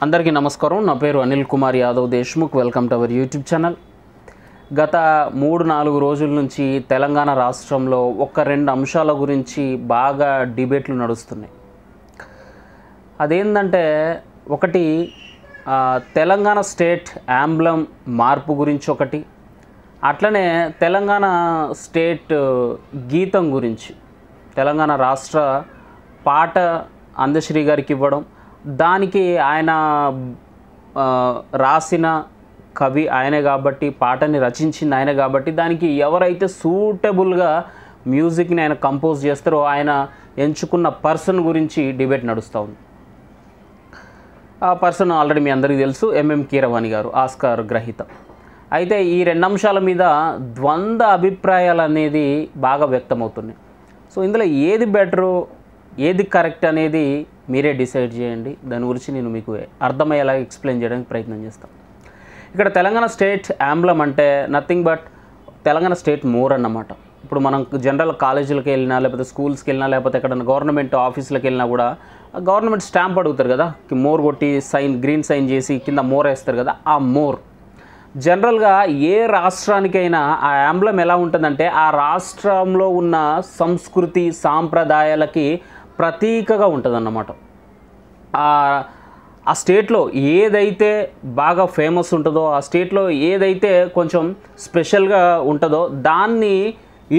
అందరికీ నమస్కారం. నా పేరు Anil Kumar Yadav Deshmukh. Welcome to our YouTube channel. గత 3-4 రోజుల నుంచి తెలంగాణ రాష్ట్రంలో ఒక 2 అంశాల గురించి బాగా డిబేట్లు నడుస్తున్నాయి. అదేంటంటే ఒకటి తెలంగాణ స్టేట్ యాంబ్లం మార్పు గురించి, ఒకటి అట్లనే తెలంగాణ స్టేట్ గీతం గురించి, తెలంగాణ రాష్ట్ర పాట అందశ్రీ గారికి ఇవ్వడం, దానికి ఆయన రాసిన కవి ఆయనే కాబట్టి, పాటని రచించింది ఆయన కాబట్టి, దానికి ఎవరైతే సూటబుల్గా మ్యూజిక్ని ఆయన కంపోజ్ చేస్తారో ఆయన ఎంచుకున్న పర్సన్ గురించి డిబేట్ నడుస్తూ ఉంది. ఆ పర్సన్ ఆల్రెడీ మీ అందరికీ తెలుసు, ఎంఎం కీరవాణి గారు, ఆస్కార్ గ్రహీత. అయితే ఈ 2 అంశాల మీద ద్వంద్వ అభిప్రాయాలు అనేది బాగా వ్యక్తమవుతున్నాయి. సో ఇందులో ఏది బెటరు, ఏది కరెక్ట్ అనేది మీరే డిసైడ్ చేయండి. దాని గురించి నేను మీకు అర్థమయ్యేలా ఎక్స్ప్లెయిన్ చేయడానికి ప్రయత్నం చేస్తాను. ఇక్కడ తెలంగాణ స్టేట్ యాంబ్లం అంటే nothing but Telangana state more అన్నమాట. ఇప్పుడు మనం జనరల్ కాలేజీలకు వెళ్ళినా, లేకపోతే స్కూల్స్కి వెళ్ళినా, లేకపోతే ఎక్కడైనా గవర్నమెంట్ ఆఫీసులకు వెళ్ళినా కూడా గవర్నమెంట్ స్టాంప్ అడుగుతారు కదా, మోర్ కొట్టి సైన్, గ్రీన్ సైన్ చేసి కింద మోర్ వేస్తారు కదా. ఆ మోర్ జనరల్గా ఏ రాష్ట్రానికైనా ఆ యాంబ్లం ఎలా ఉంటుందంటే ఆ రాష్ట్రంలో ఉన్న సంస్కృతి సాంప్రదాయాలకి ప్రతీకగా ఉంటుందన్నమాట. ఆ స్టేట్లో ఏదైతే బాగా ఫేమస్ ఉంటుందో, ఆ స్టేట్లో ఏదైతే కొంచెం స్పెషల్గా ఉంటుందో దాన్ని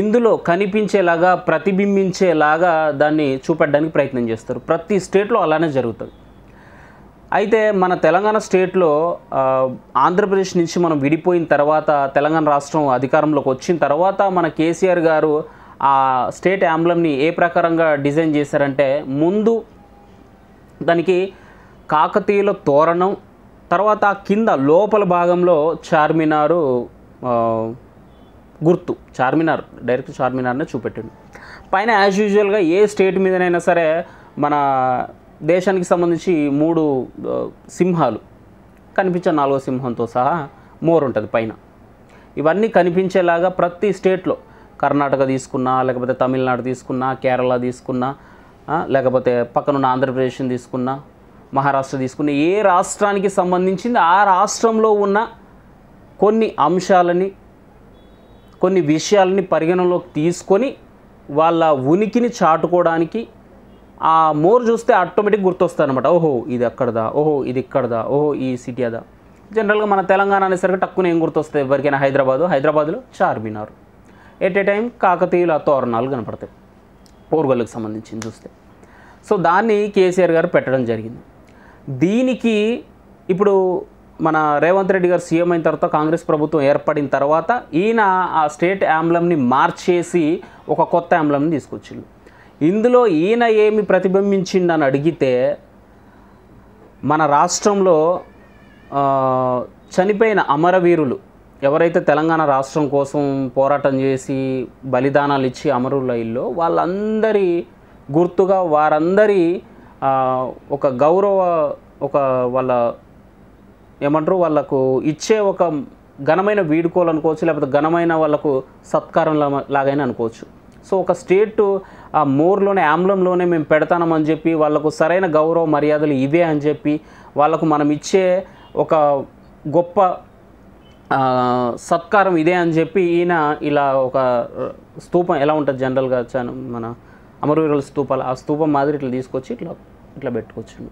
ఇందులో కనిపించేలాగా, ప్రతిబింబించేలాగా దాన్ని చూపెట్టడానికి ప్రయత్నం చేస్తారు. ప్రతి స్టేట్లో అలానే జరుగుతుంది. అయితే మన తెలంగాణ స్టేట్లో ఆంధ్రప్రదేశ్ నుంచి మనం విడిపోయిన తర్వాత, తెలంగాణ రాష్ట్రం అధికారంలోకి వచ్చిన తర్వాత మన కేసీఆర్ గారు ఆ స్టేట్ యాంబ్లంని ఏ ప్రకారంగా డిజైన్ చేశారంటే, ముందు దానికి కాకతీయుల తోరణం, తర్వాత కింద లోపల భాగంలో చార్మినారు గుర్తు, చార్మినార్, డైరెక్ట్ చార్మినార్నే చూపెట్టిండు. పైన యాజ్ యూజువల్గా ఏ స్టేట్ మీదనైనా సరే మన దేశానికి సంబంధించి 3 సింహాలు కనిపించే 4వ సింహంతో సహా మోర్ ఉంటుంది పైన. ఇవన్నీ కనిపించేలాగా ప్రతి స్టేట్లో, కర్ణాటక తీసుకున్నా, లేకపోతే తమిళనాడు తీసుకున్నా, కేరళ తీసుకున్నా, లేకపోతే పక్కనున్న ఆంధ్రప్రదేశ్ని తీసుకున్నా, మహారాష్ట్ర తీసుకున్న, ఏ రాష్ట్రానికి సంబంధించింది ఆ రాష్ట్రంలో ఉన్న కొన్ని అంశాలని, కొన్ని విషయాలని పరిగణనలోకి తీసుకొని వాళ్ళ ఉనికిని చాటుకోవడానికి ఆ మోర్ చూస్తే ఆటోమేటిక్ గుర్తొస్తుంది అనమాట. ఓహో ఇది అక్కడదా, ఓహో ఇది ఇక్కడదా, ఓహో ఈ సిటీ అదా. జనరల్గా మన తెలంగాణ అనేసరికి టక్కున ఏం గుర్తొస్తాయి ఎవరికైనా? హైదరాబాద్లో చార్మినార్, ఎట్ ఏ టైం కాకతీయుల తోరణాలు కనపడతాయి ఓర్గల్కి సంబంధించింది చూస్తే. సో దాన్ని కేసీఆర్ గారు పెట్టడం జరిగింది. దీనికి ఇప్పుడు మన రేవంత్ రెడ్డి గారు సీఎం అయిన తర్వాత, కాంగ్రెస్ ప్రభుత్వం ఏర్పడిన తర్వాత ఈయన ఆ స్టేట్ యాంబ్లంని మార్చేసి ఒక కొత్త యాంబ్లంని తీసుకొచ్చిండు. ఇందులో ఈయన ఏమి ప్రతిబింబించిండని అడిగితే, మన రాష్ట్రంలో చనిపోయిన అమరవీరులు ఎవరైతే తెలంగాణ రాష్ట్రం కోసం పోరాటం చేసి బలిదానాలు ఇచ్చి అమరులైల్లో వాళ్ళందరి గుర్తుగా, వారందరి ఒక గౌరవ, ఒక వాళ్ళ ఏమంటారు, వాళ్ళకు ఇచ్చే ఒక ఘనమైన వీడుకోలు అనుకోవచ్చు, లేకపోతే ఘనమైన వాళ్ళకు సత్కారం లాగైనా అనుకోవచ్చు. సో ఒక స్టేటు ఆ మోర్లోనే, యాంబ్లంలోనే మేము పెడతామని చెప్పి వాళ్ళకు సరైన గౌరవ మర్యాదలు ఇవే అని చెప్పి వాళ్ళకు మనం ఇచ్చే ఒక గొప్ప సత్కారం ఇదే అని చెప్పి ఈయన ఇలా ఒక స్తూపం ఎలా ఉంటుంది జనరల్గా మన అమరవీరుల స్తూపాలు, ఆ స్తూపం మాదిరి ఇట్లా తీసుకొచ్చి ఇట్లా పెట్టుకొచ్చిండు.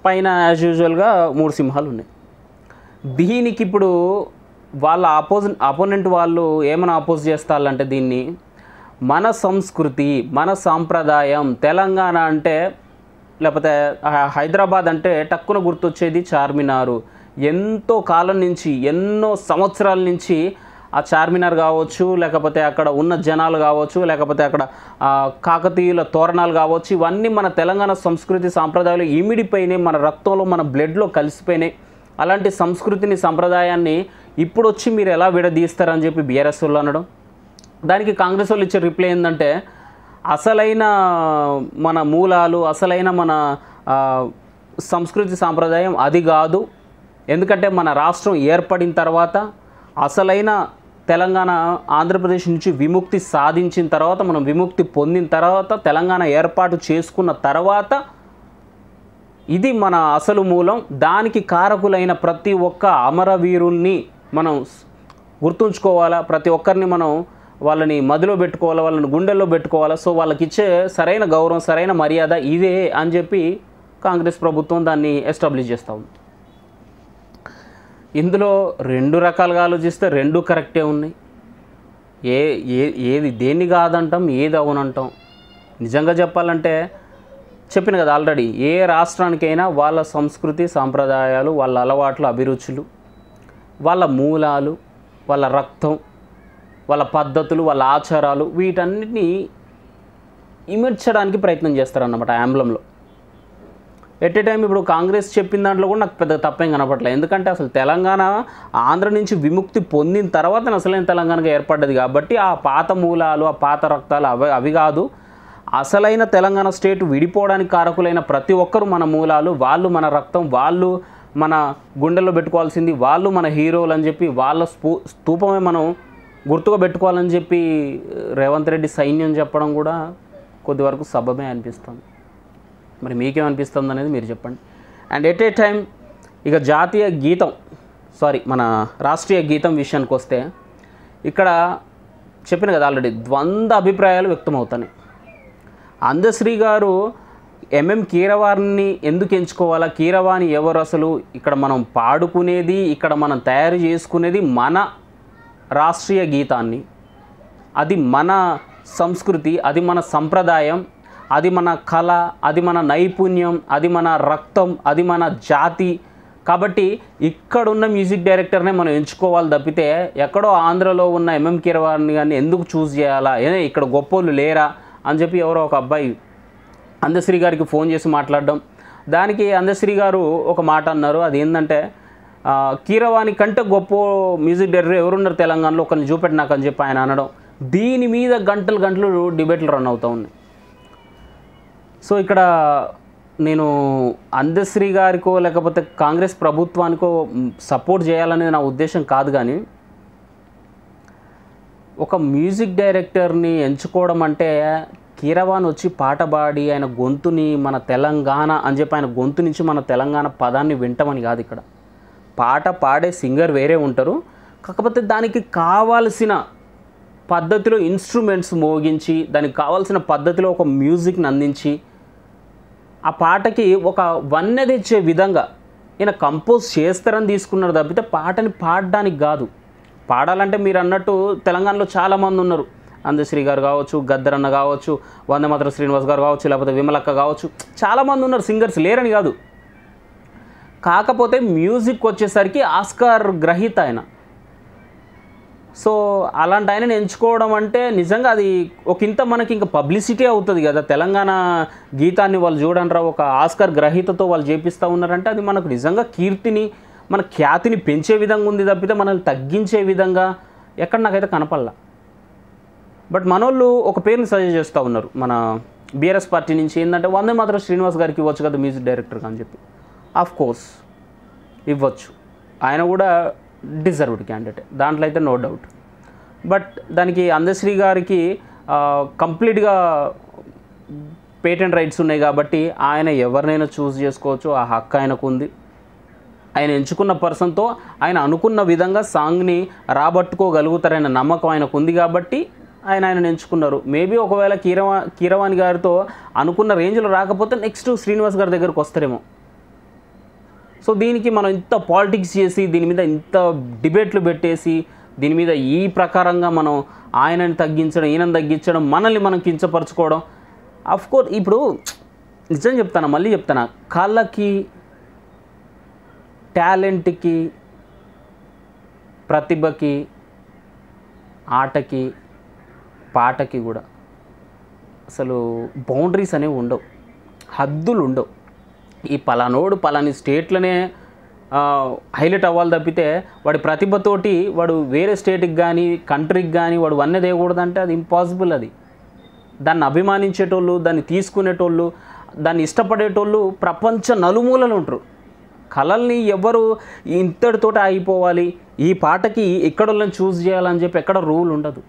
పైన యాజ్ యూజువల్గా 3 సింహాలు ఉన్నాయి. దీనికి ఇప్పుడు వాళ్ళ అపోనెంట్ వాళ్ళు ఏమైనా అపోజ్ చేస్తారంటే, దీన్ని మన సంస్కృతి, మన సాంప్రదాయం, తెలంగాణ అంటే, లేకపోతే హైదరాబాద్ అంటే టక్కున గుర్తొచ్చేది చార్మినారు. ఎంతో కాలం నుంచి, ఎన్నో సంవత్సరాల నుంచి ఆ చార్మినార్ కావచ్చు, లేకపోతే అక్కడ ఉన్న జనాలు కావచ్చు, లేకపోతే అక్కడ కాకతీయుల తోరణాలు కావచ్చు, ఇవన్నీ మన తెలంగాణ సంస్కృతి సాంప్రదాయాలు ఇమిడిపోయినాయి, మన రక్తంలో, మన బ్లడ్లో కలిసిపోయినాయి. అలాంటి సంస్కృతిని, సంప్రదాయాన్ని ఇప్పుడు వచ్చి మీరు ఎలా విడదీస్తారని చెప్పి బీఆర్ఎస్ వాళ్ళు అనడం. దానికి కాంగ్రెస్ వాళ్ళు ఇచ్చే రిప్లై ఏంటంటే, అసలైన మన మూలాలు, అసలైన మన సంస్కృతి సాంప్రదాయం అది కాదు. ఎందుకంటే మన రాష్ట్రం ఏర్పడిన తర్వాత, అసలైన తెలంగాణ ఆంధ్రప్రదేశ్ నుంచి విముక్తి సాధించిన తర్వాత, మనం విముక్తి పొందిన తర్వాత, తెలంగాణ ఏర్పాటు చేసుకున్న తర్వాత ఇది మన అసలు మూలం. దానికి కారకులైన ప్రతి ఒక్క అమరవీరుల్ని మనం గుర్తుంచుకోవాలా, ప్రతి ఒక్కరిని మనం వాళ్ళని మదిలో పెట్టుకోవాలా, వాళ్ళని గుండెల్లో పెట్టుకోవాలా. సో వాళ్ళకి ఇచ్చే సరైన గౌరవం, సరైన మర్యాద ఇదే అని చెప్పి కాంగ్రెస్ ప్రభుత్వం దాన్ని ఎస్టాబ్లిష్ చేస్తూ ఉంది. ఇందులో రెండు రకాలుగా ఆలోచిస్తే రెండు కరెక్టే ఉన్నాయి. ఏది దేన్ని కాదంటాం, ఏది అవునంటాం. నిజంగా చెప్పాలంటే చెప్పిన కదా ఆల్రెడీ, ఏ రాష్ట్రానికైనా వాళ్ళ సంస్కృతి సాంప్రదాయాలు, వాళ్ళ అలవాట్లు, అభిరుచులు, వాళ్ళ మూలాలు, వాళ్ళ రక్తం, వాళ్ళ పద్ధతులు, వాళ్ళ ఆచారాలు, వీటన్నిటినీ ఇమర్చడానికి ప్రయత్నం చేస్తారన్నమాట యాంబ్లంలో. ఎట్ ఏ టైం ఇప్పుడు కాంగ్రెస్ చెప్పిన దాంట్లో కూడా నాకు పెద్ద తప్పేం కనపడలేదు. ఎందుకంటే అసలు తెలంగాణ ఆంధ్ర నుంచి విముక్తి పొందిన తర్వాత అసలైన తెలంగాణగా ఏర్పడ్డది కాబట్టి ఆ పాత మూలాలు, ఆ పాత రక్తాలు అవి కాదు. అసలైన తెలంగాణ స్టేట్ విడిపోవడానికి కారకులైన ప్రతి ఒక్కరు మన మూలాలు, వాళ్ళు మన రక్తం, వాళ్ళు మన గుండెల్లో పెట్టుకోవాల్సింది, వాళ్ళు మన హీరోలు అని చెప్పి వాళ్ళ స్తూపమే మనం గుర్తుగా పెట్టుకోవాలని చెప్పి రేవంత్ రెడ్డి సైన్యం చెప్పడం కూడా కొద్ది వరకు సబబే అనిపిస్తుంది. మరి మీకేమనిపిస్తుంది అనేది మీరు చెప్పండి. అండ్ ఎట్ ఏ టైం ఇక జాతీయ గీతం మన రాష్ట్రీయ గీతం విషయానికి వస్తే ఇక్కడ చెప్పిన కదా ఆల్రెడీ ద్వంద్వ అభిప్రాయాలు వ్యక్తమవుతాయి. అందశ్రీ గారు ఎంఎం కీరవాణిని ఎందుకు ఎంచుకోవాలా, కీరవాణి ఎవరు అసలు, ఇక్కడ మనం పాడుకునేది, ఇక్కడ మనం తయారు చేసుకునేది మన రాష్ట్రీయ గీతాన్ని, అది మన సంస్కృతి, అది మన సంప్రదాయం, అది మన కళ, అది మన నైపుణ్యం, అది మన రక్తం, అది మన జాతి. కాబట్టి ఇక్కడున్న మ్యూజిక్ డైరెక్టర్నే మనం ఎంచుకోవాలి తప్పితే ఎక్కడో ఆంధ్రలో ఉన్న ఎంఎం కీరవాణి గారిని ఎందుకు చూస్ చేయాలా, ఇక్కడ గొప్పోళ్ళు లేరా అని చెప్పి ఎవరో ఒక అబ్బాయి అందశ్రీ గారికి ఫోన్ చేసి మాట్లాడడం. దానికి అందశ్రీ గారు ఒక మాట అన్నారు. అది ఏంటంటే కీరవాణి కంటే గొప్ప మ్యూజిక్ డైరెక్టర్ ఎవరున్నారు తెలంగాణలో, ఒకరిని చూపెట్టి నాకు అని చెప్పి ఆయన అనడం. దీని మీద గంటలు డిబేట్లు రన్ అవుతూ ఉన్నాయి. సో ఇక్కడ నేను అందశ్రీ గారికో లేకపోతే కాంగ్రెస్ ప్రభుత్వానికో సపోర్ట్ చేయాలనేది నా ఉద్దేశం కాదు, కానీ ఒక మ్యూజిక్ డైరెక్టర్ని ఎంచుకోవడం అంటే కీరవాణి వచ్చి పాట పాడి ఆయన గొంతుని మన తెలంగాణ అని చెప్పి ఆయన గొంతు నుంచి మన తెలంగాణ పదాన్ని వింటామని కాదు. ఇక్కడ పాట పాడే సింగర్ వేరే ఉంటారు, కాకపోతే దానికి కావాల్సిన పద్ధతిలో ఇన్స్ట్రుమెంట్స్ మోగించి, దానికి కావాల్సిన పద్ధతిలో ఒక మ్యూజిక్ని అందించి, ఆ పాటకి ఒక వన్నె తెచ్చే విధంగా ఈయన కంపోజ్ చేస్తారని తీసుకున్నారు తప్పితే పాటని పాడడానికి కాదు. పాడాలంటే మీరు అన్నట్టు తెలంగాణలో చాలామంది ఉన్నారు. అందశ్రీ గారు కావచ్చు, గద్దరన్న కావచ్చు, వందేమాతరం శ్రీనివాస్ గారు కావచ్చు, లేకపోతే విమలక్క కావచ్చు, చాలామంది ఉన్నారు, సింగర్స్ లేరని కాదు. కాకపోతే మ్యూజిక్ వచ్చేసరికి ఆస్కార్ గ్రహీత ఆయన. సో అలాంటి ఆయనని ఎంచుకోవడం అంటే నిజంగా అది ఇంత మనకి ఇంకా పబ్లిసిటీ అవుతుంది కదా. తెలంగాణ గీతాన్ని వాళ్ళు చూడండి ఒక ఆస్కార్ గ్రహీతతో వాళ్ళు చేపిస్తూ ఉన్నారంటే అది మనకు నిజంగా కీర్తిని, మన ఖ్యాతిని పెంచే విధంగా ఉంది తప్పితే మనల్ని తగ్గించే విధంగా ఎక్కడ నాకైతే కనపడలా. బట్ మనోళ్ళు ఒక పేరుని సజెస్ట్ చేస్తూ ఉన్నారు మన బీఆర్ఎస్ పార్టీ నుంచి, ఏంటంటే వందేమాతరం శ్రీనివాస్ గారికి ఇవ్వచ్చు కదా మ్యూజిక్ డైరెక్టర్గా అని చెప్పి. ఆఫ్ కోర్స్ ఇవ్వచ్చు, ఆయన కూడా డిజర్వ్డ్ క్యాండిడేట్, దాంట్లో అయితే నో డౌట్. బట్ దానికి అందశ్రీ గారికి కంప్లీట్గా పేటెంట్ రైట్స్ ఉన్నాయి కాబట్టి ఆయన ఎవరినైనా చూస్ చేసుకోవచ్చు, ఆ హక్కు ఆయనకు ఉంది. ఆయన ఎంచుకున్న పర్సన్తో ఆయన అనుకున్న విధంగా సాంగ్ని రాబట్టుకోగలుగుతారనే నమ్మకం ఆయనకు ఉంది కాబట్టి ఆయనను ఎంచుకున్నారు. మేబీ ఒకవేళ కీరవాణి గారితో అనుకున్న రేంజ్లో రాకపోతే నెక్స్ట్ శ్రీనివాస్ గారి దగ్గరకు వస్తారేమో. సో దీనికి మనం ఇంత పాలిటిక్స్ చేసి, దీని మీద ఇంత డిబేట్లు పెట్టేసి, దీని మీద ఈ ప్రకారంగా మనం ఆయనని తగ్గించడం, ఈయనని తగ్గించడం, మనల్ని మనం కించపరచుకోవడం. అఫ్కోర్స్ ఇప్పుడు నిజం చెప్తాను, మళ్ళీ చెప్తాను, కళకి, టాలెంట్కి, ప్రతిభకి, ఆటకి, పాటకి కూడా అసలు బౌండరీస్ అనేవి ఉండవు, హద్దులు ఉండవు. ఈ పలానోడు పలాని స్టేట్లోనే హైలైట్ అవ్వాలి తప్పితే వాడి ప్రతిభతోటి వాడు వేరే స్టేట్కి కానీ కంట్రీకి కానీ వాడు వన్నె దేయకూడదంటే అది ఇంపాసిబుల్. అది దాన్ని అభిమానించేటోళ్ళు, దాన్ని తీసుకునేటోళ్ళు, దాన్ని ఇష్టపడేటోళ్ళు ప్రపంచ నలుమూలలు ఉంటారు. కళల్ని ఎవరు ఇంతటితోటి ఆగిపోవాలి, ఈ పాటకి ఎక్కడోళ్ళని చూస్ చేయాలని చెప్పి ఎక్కడ రూల్ ఉండదు.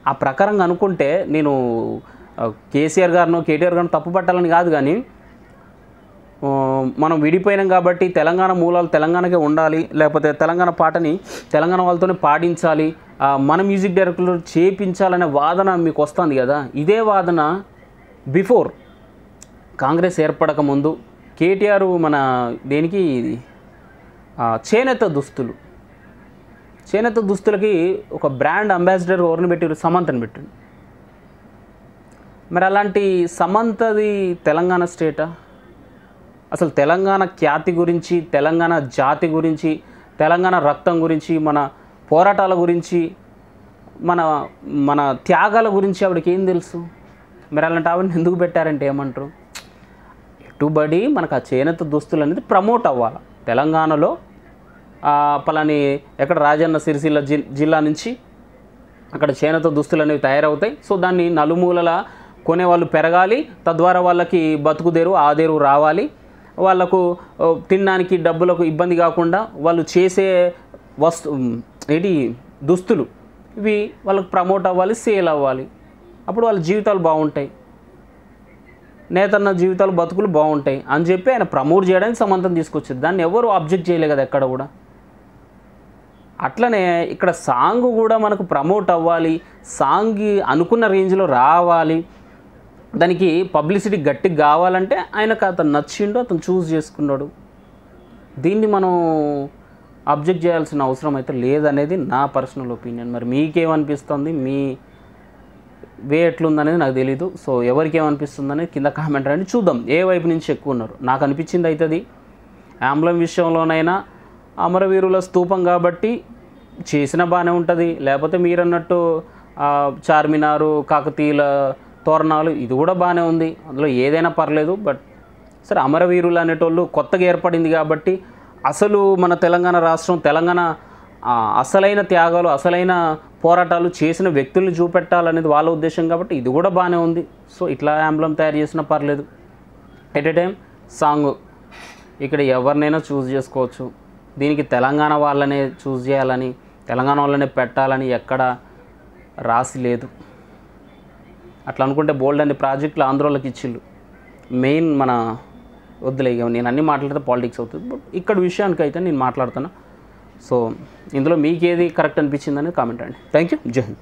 ఆ ప్రకారంగా అనుకుంటే నేను కేసీఆర్ గారినో కేటీఆర్ గారినో తప్పు పట్టాలని కాదు, కానీ మనం విడిపోయినాం కాబట్టి తెలంగాణ మూలాలు తెలంగాణకే ఉండాలి, లేకపోతే తెలంగాణ పాటని తెలంగాణ వాళ్ళతోనే పాడించాలి, మన మ్యూజిక్ డైరెక్టర్లు చేయించాలనే వాదన మీకు వస్తుంది కదా. ఇదే వాదన బిఫోర్ కాంగ్రెస్ ఏర్పడక ముందు కేటీఆర్ మన దేనికి చేనేత దుస్తులకి ఒక బ్రాండ్ అంబాసిడర్ ఎవరిని పెట్టారు? సమంతని పెట్టాడు. మరి అలాంటి సమంతది తెలంగాణ స్టేటా? అసలు తెలంగాణ ఖ్యాతి గురించి, తెలంగాణ జాతి గురించి, తెలంగాణ రక్తం గురించి, మన పోరాటాల గురించి, మన మన త్యాగాల గురించి ఆవిడకి ఏం తెలుసు? మరి అలాంటి ఆవిడని ఎందుకు పెట్టారంటే ఏమంటారు? ఎటుబడి మనకు ఆ చేనేత దుస్తులు అనేది ప్రమోట్ అవ్వాలి. తెలంగాణలో పలాని ఎక్కడ రాజన్న సిరిసిల్ల జిల్లా నుంచి అక్కడ చేనేత దుస్తులు అనేవి తయారవుతాయి. సో దాన్ని నలుమూలల కొనేవాళ్ళు పెరగాలి, తద్వారా వాళ్ళకి బతుకుదేరు ఆదేరు రావాలి, వాళ్ళకు తినడానికి డబ్బులకు ఇబ్బంది కాకుండా వాళ్ళు చేసే దుస్తులు ఇవి వాళ్ళకి ప్రమోట్ అవ్వాలి, సేల్ అవ్వాలి. అప్పుడు వాళ్ళ జీవితాలు బాగుంటాయి, నేతన్న జీవితాలు బతుకులు బాగుంటాయి అని చెప్పి ఆయన ప్రమోట్ చేయడానికి సమంతం తీసుకొచ్చింది. దాన్ని ఎవరు ఆబ్జెక్ట్ చేయలే కదా ఎక్కడ కూడా. అట్లనే ఇక్కడ సాంగ్ కూడా మనకు ప్రమోట్ అవ్వాలి, సాంగ్ అనుకున్న రేంజ్లో రావాలి, దానికి పబ్లిసిటీ గట్టిగా కావాలంటే ఆయనకు అతను నచ్చిండో అతను చూస్ చేసుకున్నాడు. దీన్ని మనం అబ్జెక్ట్ చేయాల్సిన అవసరం అయితే లేదనేది నా పర్సనల్ ఒపీనియన్. మరి మీకేమనిపిస్తుంది? మీ వే ఎట్లుందనేది నాకు తెలీదు. సో ఎవరికి ఏమనిపిస్తుంది అనేది కింద కామెంట్ రండి, చూద్దాం ఏ వైపు నుంచి ఎక్కువ ఉన్నారు. నాకు అనిపించింది అవుతుంది ఆంబలం విషయంలోనైనా అమరవీరుల స్తూపం కాబట్టి చేసిన బాగానే ఉంటుంది, లేకపోతే మీరన్నట్టు చార్మినారు, కాకతీయుల తోరణాలు ఇది కూడా బాగానే ఉంది, అందులో ఏదైనా పర్లేదు. బట్ సరే అమరవీరులు అనేటోళ్ళు కొత్తగా ఏర్పడింది కాబట్టి అసలు మన తెలంగాణ రాష్ట్రం, తెలంగాణ అసలైన త్యాగాలు, అసలైన పోరాటాలు చేసిన వ్యక్తుల్ని చూపెట్టాలనేది వాళ్ళ ఉద్దేశం కాబట్టి ఇది కూడా బాగానే ఉంది. సో ఇట్లా ఆంబలం తయారు చేసినా పర్లేదు. ఎట్ ఏ టైం సాంగ్ ఇక్కడ ఎవరినైనా చూస్ చేసుకోవచ్చు. దీనికి తెలంగాణ వాళ్ళనే చూస్ చేయాలని, తెలంగాణ వాళ్ళనే పెట్టాలని ఎక్కడ రాసి లేదు. అట్లా అనుకుంటే బోల్డ్ అనే ప్రాజెక్టులు ఆంధ్రోళ్ళకి ఇచ్చిళ్ళు. మెయిన్ మన వద్దులే, నేను అన్నీ మాట్లాడితే పాలిటిక్స్ అవుతుంది. బట్ ఇక్కడ విషయానికి అయితే నేను మాట్లాడుతున్నా. సో ఇందులో మీకు ఏది కరెక్ట్ అనిపించిందని కామెంట్ అండి. Thank you. జై హింద్.